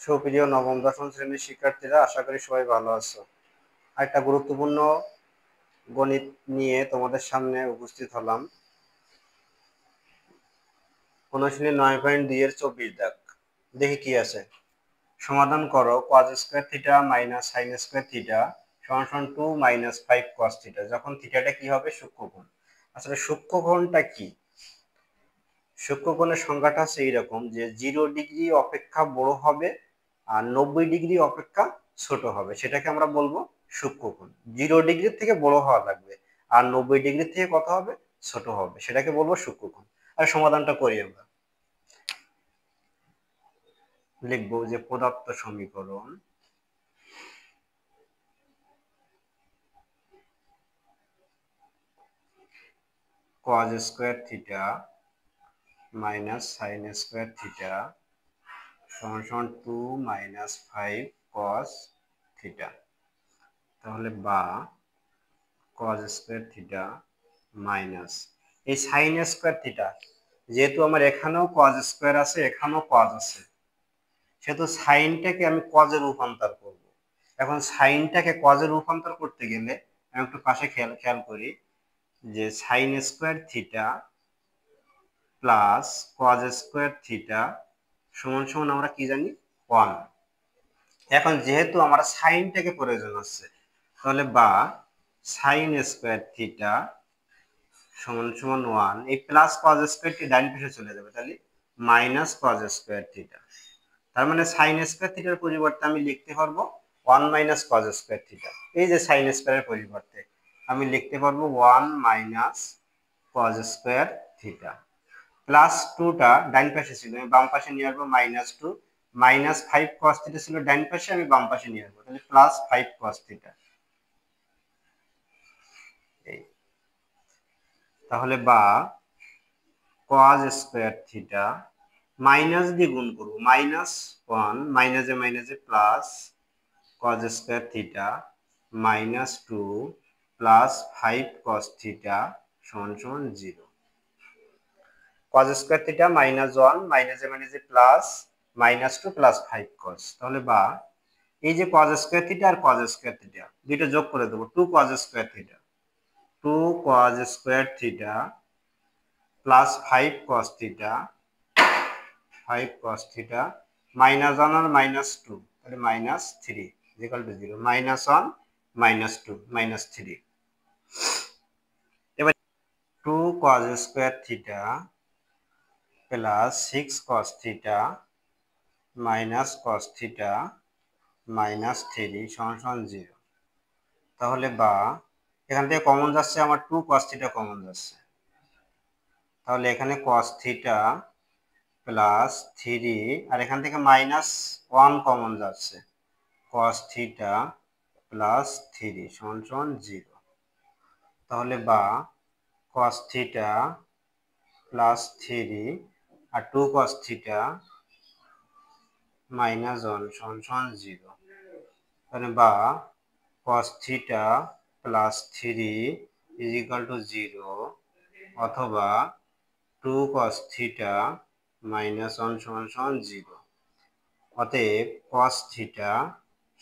সুপ্রিয় নবম দশম শ্রেণীর শিক্ষার্থীরা, আশা করি সবাই ভালো আছো। একটা গুরুত্বপূর্ণ গণিত নিয়ে তোমাদের সামনে উপস্থিত হলাম। অনুশীলনী 9.2 এর 24 দাগ। দেখি কি আছে। সমাধান করো cos square theta minus sin square theta সমান 2 মাইনাস 5 cos থিটা যখন থিটাটা কি হবে, সূক্ষ্মকোণ। আসলে সূক্ষ্মকোণটা কি? সূক্ষ্মকোণের সংজ্ঞাটা হচ্ছে এইরকম যে 0 ডিগ্রি অপেক্ষা বড় হবে আর 90 ডিগ্রি অপেক্ষা ছোট হবে, সেটাকে আমরা বলবো সূক্ষ্মকোণ। 0 ডিগ্রি থেকে বড় হওয়া লাগবে আর 90 ডিগ্রি থেকে কত হবে, ছোট হবে, সেটাকে বলবো সূক্ষ্মকোণ। আর সমাধানটা করি আমরা। লিখবো যে প্রদত্ত সমীকরণ cos square theta minus sin square theta সমান 2 মাইনাস 5 cos থিটা। তাহলে বা cos স্কয়ার থিটা মাইনাস এই sin স্কয়ার থিটা, যেহেতু আমার এখানেও cos স্কয়ার আছে এখানেও cos আছে, সেহেতু সাইনটাকে আমি cos এ রূপান্তর করব। এখন সাইনটাকে cos এ রূপান্তর করতে গেলে আমি একটু পাশে খেয়াল করি যে sin square theta plus cos square theta সমান আমরা কি জানি, 1। এখন যেহেতু আমার সাইনটাকে প্রয়োজন আছে, তাহলে বা sin স্কয়ার থিটা সমান 1, এই প্লাস cos স্কয়ারটি ডান পাশে চলে যাবে, তাহলে মাইনাস cos স্কয়ার থিটা। তার মানে sin স্কয়ার থিটার পরিবর্তে আমি লিখতে পারবো 1 মাইনাস cos স্কয়ার থিটা। এই যে sin স্কয়ারের পরিবর্তে আমি লিখতে পারবো 1 minus cos square theta. Plus 2টা ডান পাশে ছিল, আমি বাম পাশে নিয়ে আসবো -2, মাইনাস 5 cos থিটা ছিল ডান পাশে, আমি বাম পাশে নিয়ে আসবো, তাহলে প্লাস 5 cos থিটা। এই তাহলে বা cos স্কয়ার থিটা মাইনাস দিয়ে গুণ করব, -1 মাইনাসে মাইনাসে plus cos square theta -2 plus 5 cos theta সমান 0। cos স্কয়ার থিটা -1 মাইনাসে মাইনাসে প্লাস -2 প্লাস 5 cos। তাহলে বা এই যে cos স্কয়ার থিটা আর cos স্কয়ার থিটা দুটো যোগ করে দেব, 2 cos square theta, 2 cos square theta plus 5 cos theta, 5 cos theta -1 আর -2, তাহলে -3 0, -1 -2 -3। এবার 2 cos square theta plus 6 cos theta minus cos theta -3 সমান 0। তাহলে বা এখান থেকে কমন যাচ্ছে আমার 2 cos থিটা কমন যাচ্ছে, তাহলে এখানে cos থিটা প্লাস 3 আর এখান থেকে -1 কমন যাচ্ছে, cos থিটা প্লাস 3 সমান 0। তাহলে বা cos থিটা প্লাস 3 আর 2 cos থিটা -1 সমান 0। তাহলে বা cos theta plus 3 is equal to 0, অথবা 2 cos থিটা -1 সমান 0। অতএব cos থিটা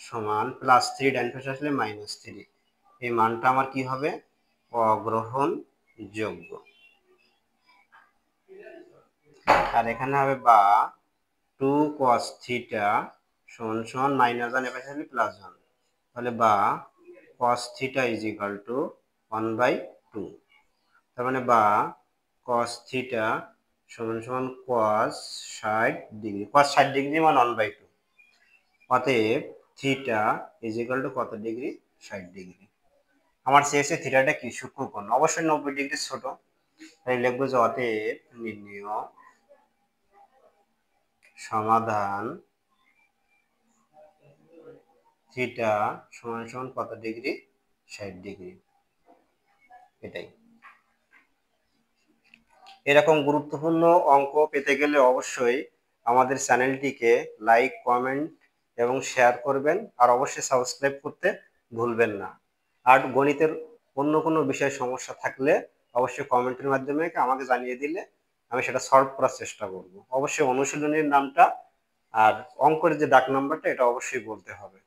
সমান প্লাস 3 ডান পাশে আসলে -3, এই মানটা আমার কি হবে, অগ্রহণযোগ্য। আর এখানে হবে বা 2 cos থিটা সমান -1 এর পাশে আসলে +1, তাহলে বা cos theta is equal to 1/2। তার মানে বা cos থিটা সমান cos 60 ডিগ্রি, cos 60 ডিগ্রি মানে 1/2। অতএব থিটা ইজ ইকুয়াল টু কত ডিগ্রি, 60 ডিগ্রি। আমার চেয়েছে থিটাটা কি, সূক্ষ্মকোণ, অবশ্যই 90 ডিগ্রি ছোট, তাই লিখবো যে অতএব নির্ণেয় সমাধান থিটা সমান কত ডিগ্রি, 60 ডিগ্রি। এটাই। এরকম গুরুত্বপূর্ণ অঙ্ক পেতে গেলে অবশ্যই আমাদের চ্যানেলটিকে লাইক, কমেন্ট এবং শেয়ার করবেন, আর অবশ্যই সাবস্ক্রাইব করতে ভুলবেন না। আর গণিতের অন্য কোনো বিষয়ে সমস্যা থাকলে অবশ্যই কমেন্টের মাধ্যমে আমাকে জানিয়ে দিলে আমি সেটা সলভ করার চেষ্টা করব। অবশ্যই অনুশীলনীর নামটা আর অঙ্কের যে ডাক নাম্বারটা এটা অবশ্যই বলতে হবে।